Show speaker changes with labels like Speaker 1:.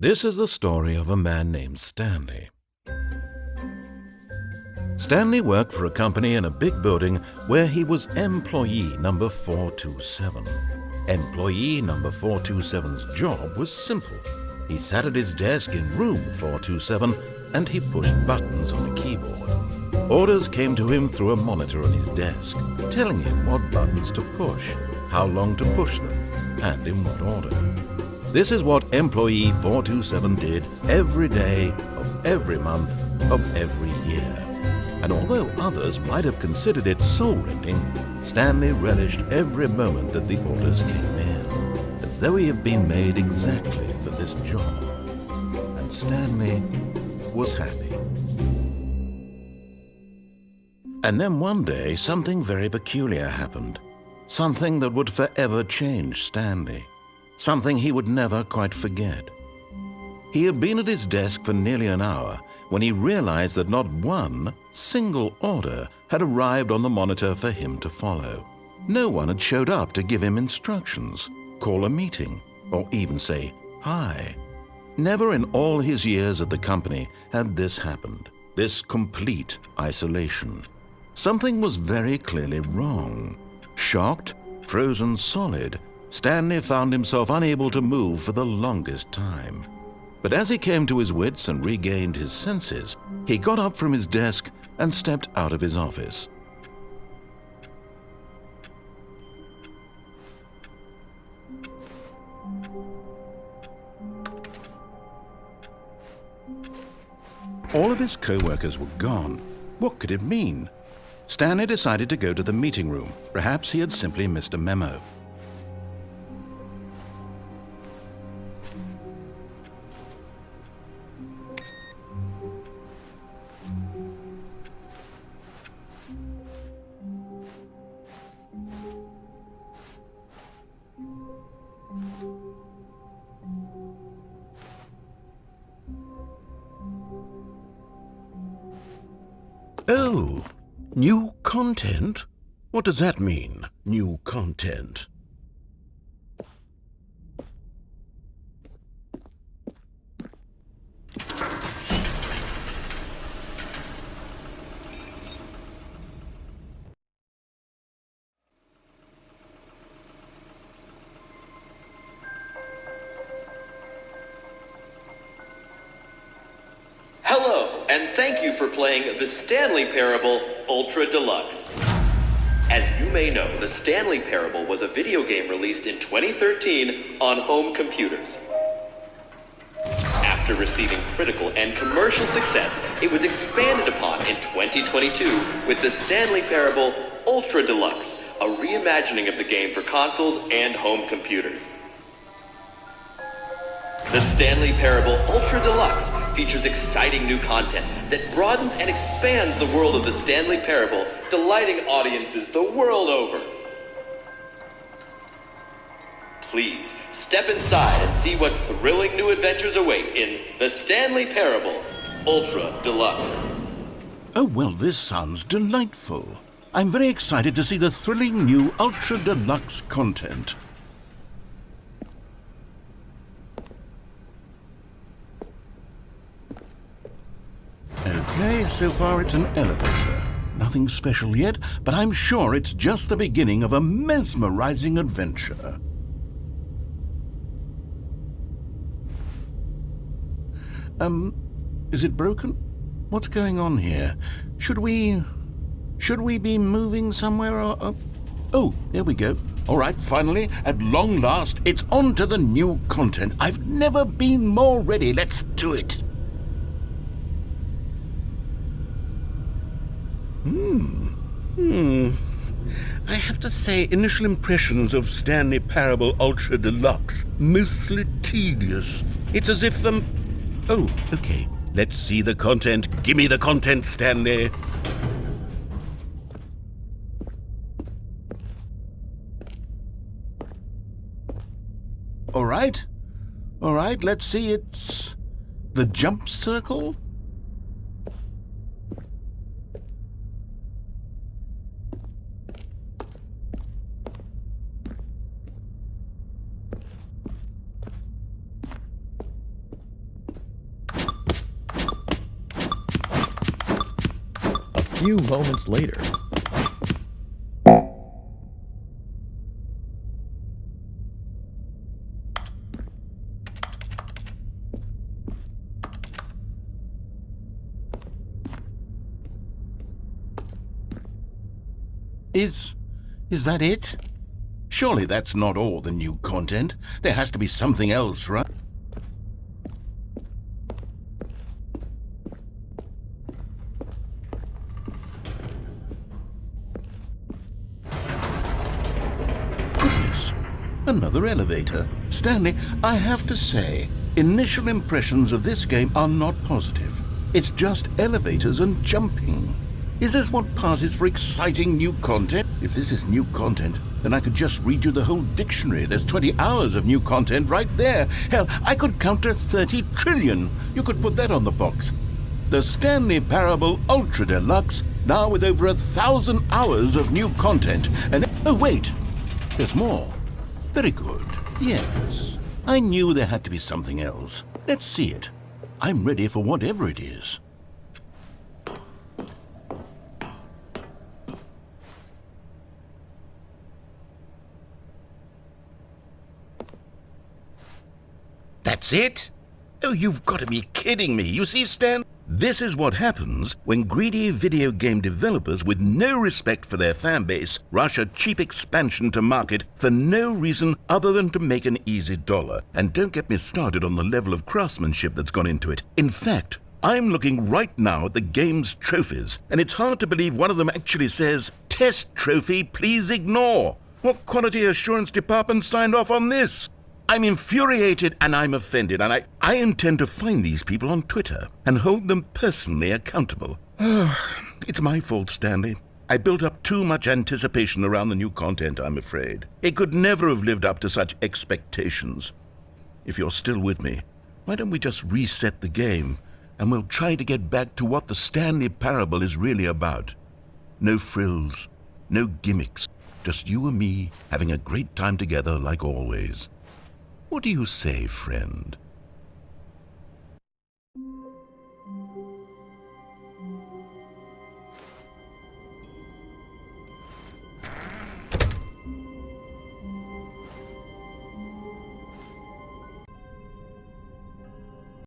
Speaker 1: This is the story of a man named Stanley. Stanley worked for a company in a big building where he was employee number 427. Employee number 427's job was simple. He sat at his desk in room 427 and he pushed buttons on a keyboard. Orders came to him through a monitor on his desk, telling him what buttons to push, how long to push them, and in what order. This is what employee 427 did every day of every month of every year. And although others might have considered it soul-rending, Stanley relished every moment that the orders came in, as though he had been made exactly for this job. And Stanley was happy. And then one day, something very peculiar happened. Something that would forever change Stanley. Something he would never quite forget. He had been at his desk for nearly an hour when he realized that not one single order had arrived on the monitor for him to follow. No one had showed up to give him instructions, call a meeting, or even say hi. Never in all his years at the company had this happened, this complete isolation. Something was very clearly wrong. Shocked, frozen solid, Stanley found himself unable to move for the longest time. But as he came to his wits and regained his senses, he got up from his desk and stepped out of his office. All of his co-workers were gone. What could it mean? Stanley decided to go to the meeting room. Perhaps he had simply missed a memo. Oh, new content? What does that mean, new content?
Speaker 2: Hello, and thank you for playing The Stanley Parable Ultra Deluxe. As you may know, The Stanley Parable was a video game released in 2013 on home computers. After receiving critical and commercial success, it was expanded upon in 2022 with The Stanley Parable Ultra Deluxe, a reimagining of the game for consoles and home computers. The Stanley Parable Ultra Deluxe features exciting new content that broadens and expands the world of the Stanley Parable, delighting audiences the world over. Please step inside and see what thrilling new adventures await in The Stanley Parable Ultra Deluxe.
Speaker 1: Oh, well, this sounds delightful. I'm very excited to see the thrilling new Ultra Deluxe content. Okay, so far it's an elevator. Nothing special yet, but I'm sure it's just the beginning of a mesmerizing adventure. Is it broken? What's going on here? Should we be moving somewhere or... Oh, there we go. All right, finally, at long last, it's on to the new content. I've never been more ready. Let's do it. I have to say, initial impressions of Stanley Parable Ultra Deluxe, mostly tedious. It's as if Oh, okay. Let's see the content. Give me the content, Stanley. All right, let's see. It's the jump circle.
Speaker 3: few moments later.
Speaker 1: Is that it? Surely that's not all the new content. There has to be something else, right? Goodness, another elevator. Stanley, I have to say, initial impressions of this game are not positive. It's just elevators and jumping. Is this what passes for exciting new content? If this is new content, then I could just read you the whole dictionary. There's 20 hours of new content right there. Hell, I could counter 30 trillion. You could put that on the box. The Stanley Parable Ultra Deluxe, now with over 1,000 hours of new content. And oh wait, there's more. Very good. Yes, I knew there had to be something else. Let's see it. I'm ready for whatever it is. That's it? Oh, you've got to be kidding me. You see, Stan, this is what happens when greedy video game developers with no respect for their fan base rush a cheap expansion to market for no reason other than to make an easy dollar. And don't get me started on the level of craftsmanship that's gone into it. In fact, I'm looking right now at the game's trophies, and it's hard to believe one of them actually says, "Test trophy, please ignore." What quality assurance department signed off on this? I'm infuriated and I'm offended, and I intend to find these people on Twitter and hold them personally accountable. It's my fault, Stanley. I built up too much anticipation around the new content, I'm afraid. It could never have lived up to such expectations. If you're still with me, why don't we just reset the game and we'll try to get back to what the Stanley Parable is really about. No frills, no gimmicks, just you and me having a great time together like always. What do you say, friend?